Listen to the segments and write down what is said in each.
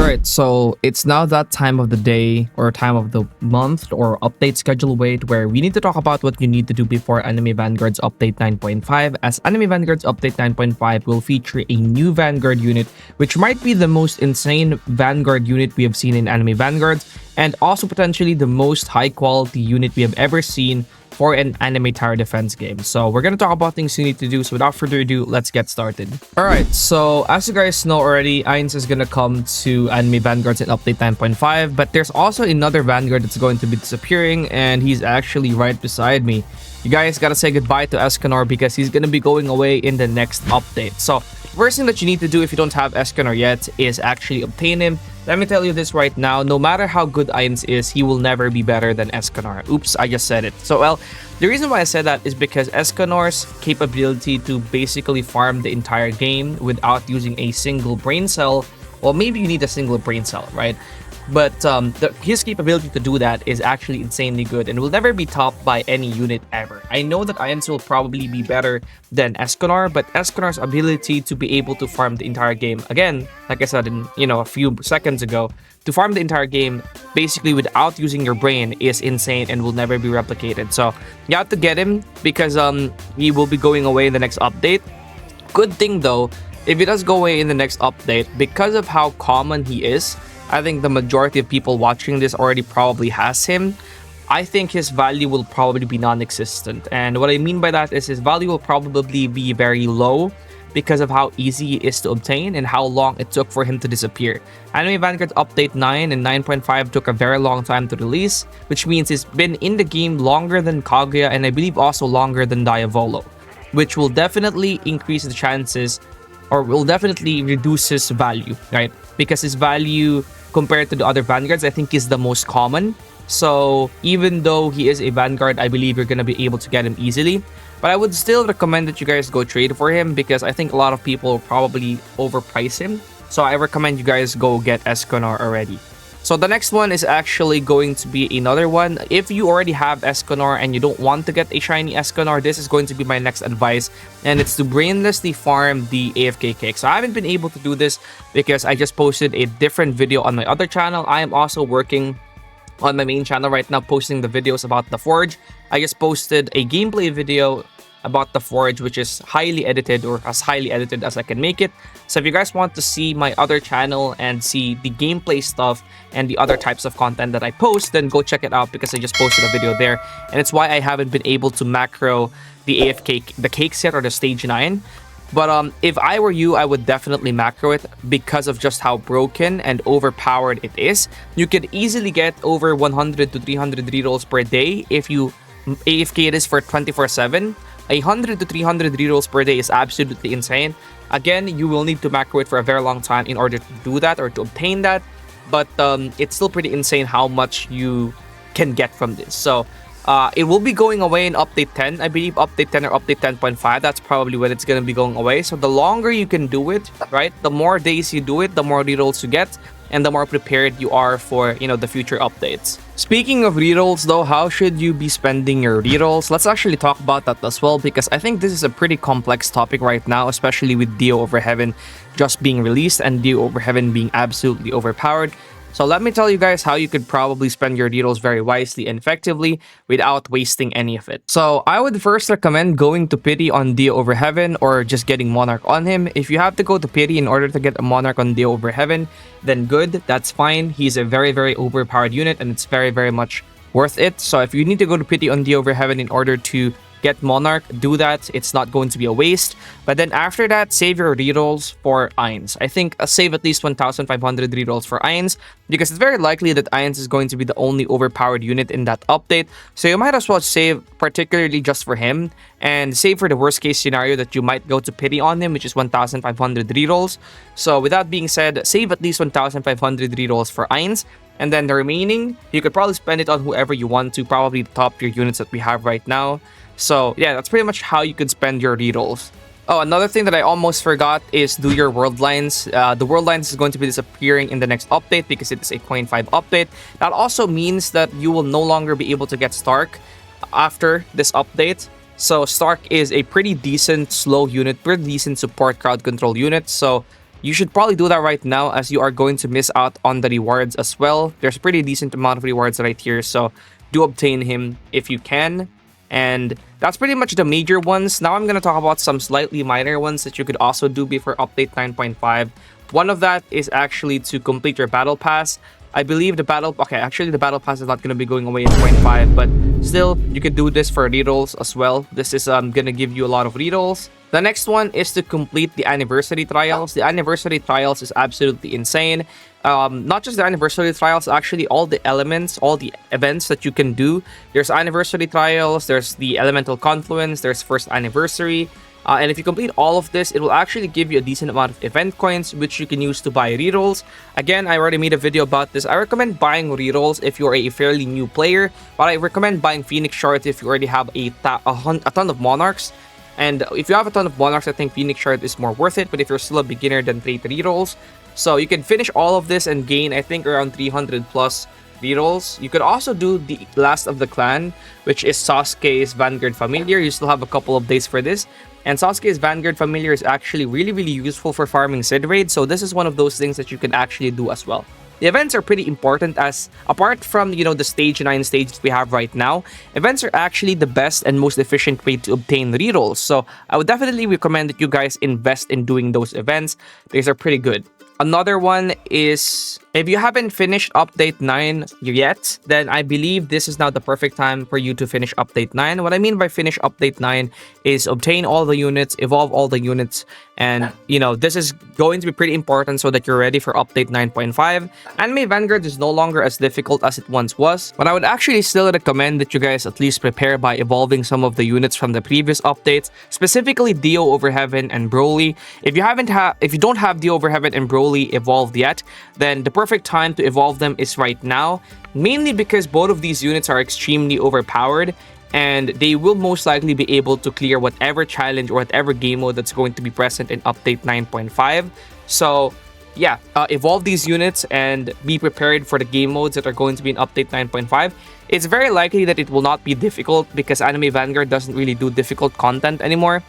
Alright, so it's now that time of the day or time of the month or update schedule wait where we need to talk about what you need to do before Anime Vanguards Update 9.5, as Anime Vanguards Update 9.5 will feature a new Vanguard unit which might be the most insane Vanguard unit we have seen in Anime Vanguards, and also potentially the most high quality unit we have ever seen for an anime tower defense game. So we're gonna talk about things you need to do. So without further ado, let's get started. Alright, so as you guys know already, Ainz is gonna come to Anime Vanguards in update 9.5, but there's also another Vanguard that's going to be disappearing, and he's actually right beside me. You guys gotta say goodbye to Escanor because he's gonna be going away in the next update. So first thing that you need to do if you don't have Escanor yet is actually obtain him. Let me tell you this right now, no matter how good Ainz is, he will never be better than Escanor. Oops, I just said it. So, well, the reason why I said that is because Escanor's capability to basically farm the entire game without using a single brain cell, well, maybe you need a single brain cell, right? But his capability to do that is actually insanely good and will never be topped by any unit ever. I know that Ainz will probably be better than Escanor, but Escanor's ability to be able to farm the entire game, again, like I said in a few seconds ago, to farm the entire game basically without using your brain is insane and will never be replicated. So you have to get him because he will be going away in the next update. Good thing though, if he does go away in the next update, because of how common he is, I think the majority of people watching this already probably has him. I think his value will probably be non-existent. And what I mean by that is his value will probably be very low because of how easy he is to obtain and how long it took for him to disappear. Anime Vanguard Update 9 and 9.5 took a very long time to release, which means it's been in the game longer than Kaguya and I believe also longer than Diavolo, which will definitely increase the chances or will definitely reduce his value, right? Because his value compared to the other Vanguards, I think is the most common. So even though he is a Vanguard, I believe you're going to be able to get him easily. But I would still recommend that you guys go trade for him because I think a lot of people will probably overprice him. So I recommend you guys go get Escanor already. So the next one is actually going to be another one. If you already have Escanor and you don't want to get a shiny Escanor, this is going to be my next advice, and it's to brainlessly farm the AFK Cakes. So I haven't been able to do this because I just posted a different video on my other channel. I am also working on my main channel right now, posting the videos about the Forge. I just posted a gameplay video about the Forge, which is highly edited or as highly edited as I can make it. So if you guys want to see my other channel and see the gameplay stuff and the other types of content that I post, then go check it out because I just posted a video there. And it's why I haven't been able to macro the AFK, the cake set or the stage 9. But if I were you, I would definitely macro it because of just how broken and overpowered it is. You could easily get over 100 to 300 rerolls per day if you AFK it is for 24/7. 100 to 300 rerolls per day is absolutely insane. Again, you will need to macro it for a very long time in order to do that or to obtain that. But it's still pretty insane how much you can get from this. So it will be going away in update 10. I believe update 10 or update 10.5. That's probably when it's going to be going away. So the longer you can do it, right? The more days you do it, the more rerolls you get. And the more prepared you are for, the future updates. Speaking of rerolls though, how should you be spending your rerolls? Let's actually talk about that as well because I think this is a pretty complex topic right now, especially with Dio Over Heaven just being released and Dio Over Heaven being absolutely overpowered. So let me tell you guys how you could probably spend your rerolls very wisely and effectively without wasting any of it. So I would first recommend going to Pity on Dio Over Heaven or just getting Monarch on him. If you have to go to Pity in order to get a Monarch on Dio Over Heaven, then good, that's fine. He's a very, very overpowered unit and it's very, very much worth it. So if you need to go to Pity on Dio Over Heaven in order to get Monarch, do that. It's not going to be a waste. But then after that, save your rerolls for Ainz. I think save at least 1,500 rerolls for Ainz because it's very likely that Ainz is going to be the only overpowered unit in that update. So you might as well save particularly just for him and save for the worst case scenario that you might go to Pity on him, which is 1,500 rerolls. So with that being said, save at least 1,500 rerolls for Ainz. And then the remaining, you could probably spend it on whoever you want to, probably the top tier units that we have right now. So yeah, that's pretty much how you could spend your rerolls. Oh, another thing that I almost forgot is do your Worldlines. The Worldlines is going to be disappearing in the next update because it is a 0.5 update. That also means that you will no longer be able to get Stark after this update. So Stark is a pretty decent slow unit, pretty decent support crowd control unit. So You should probably do that right now as you are going to miss out on the rewards as well. There's a pretty decent amount of rewards right here, so do obtain him if you can. And that's pretty much the major ones. Now I'm going to talk about some slightly minor ones that you could also do before update 9.5. One of that is actually to complete your battle pass. I believe the battle pass is not going to be going away in 0.5, but still, you could do this for rerolls as well. This is going to give you a lot of rerolls. The next one is to complete the anniversary trials. The anniversary trials is absolutely insane. Not just the anniversary trials, actually all the elements, all the events that you can do. There's anniversary trials, there's the elemental confluence, there's first anniversary. And if you complete all of this, it will actually give you a decent amount of event coins, which you can use to buy rerolls. Again, I already made a video about this. I recommend buying rerolls if you're a fairly new player, but I recommend buying Phoenix Shards if you already have a ton of Monarchs. And if you have a ton of Monarchs, I think Phoenix Shard is more worth it, but if you're still a beginner, then trade rerolls. So you can finish all of this and gain, I think, around 300 plus rerolls. You could also do the last of the clan, which is Sasuke's Vanguard Familiar. You still have a couple of days for this. And Sasuke's Vanguard Familiar is actually really useful for farming Sid Raid, so this is one of those things that you can actually do as well. The events are pretty important as, apart from, the stage 9 stages we have right now, events are actually the best and most efficient way to obtain rerolls. So I would definitely recommend that you guys invest in doing those events because they're pretty good. Another one is, if you haven't finished Update 9 yet, then I believe this is now the perfect time for you to finish Update 9. What I mean by finish Update 9 is obtain all the units, evolve all the units, and, this is going to be pretty important so that you're ready for Update 9.5. Anime Vanguards is no longer as difficult as it once was, but I would actually still recommend that you guys at least prepare by evolving some of the units from the previous updates, specifically Dio Over Heaven and Broly. If you don't have Dio Over Heaven and Broly evolved yet, then the perfect time to evolve them is right now, mainly because both of these units are extremely overpowered and they will most likely be able to clear whatever challenge or whatever game mode that's going to be present in update 9.5. So yeah, evolve these units and be prepared for the game modes that are going to be in update 9.5. It's very likely that it will not be difficult because Anime Vanguard doesn't really do difficult content anymore.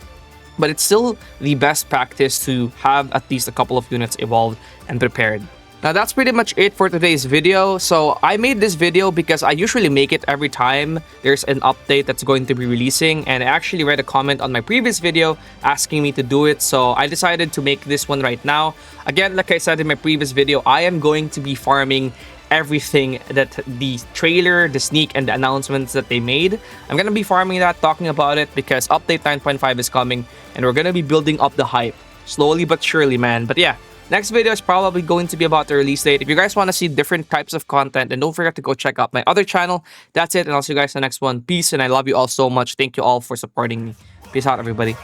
But it's still the best practice to have at least a couple of units evolved and prepared. Now that's pretty much it for today's video. So I made this video because I usually make it every time there's an update that's going to be releasing, and I actually read a comment on my previous video asking me to do it, so I decided to make this one right now. Again, like I said in my previous video, I am going to be farming everything that the trailer, the sneak, and the announcements that they made. I'm gonna be farming that, talking about it, because update 9.5 is coming and we're gonna be building up the hype slowly but surely, man. But yeah, next video is probably going to be about the release date. If you guys want to see different types of content, then don't forget to go check out my other channel. That's it, and I'll see you guys in the next one. Peace, and I love you all so much. Thank you all for supporting me. Peace out, everybody.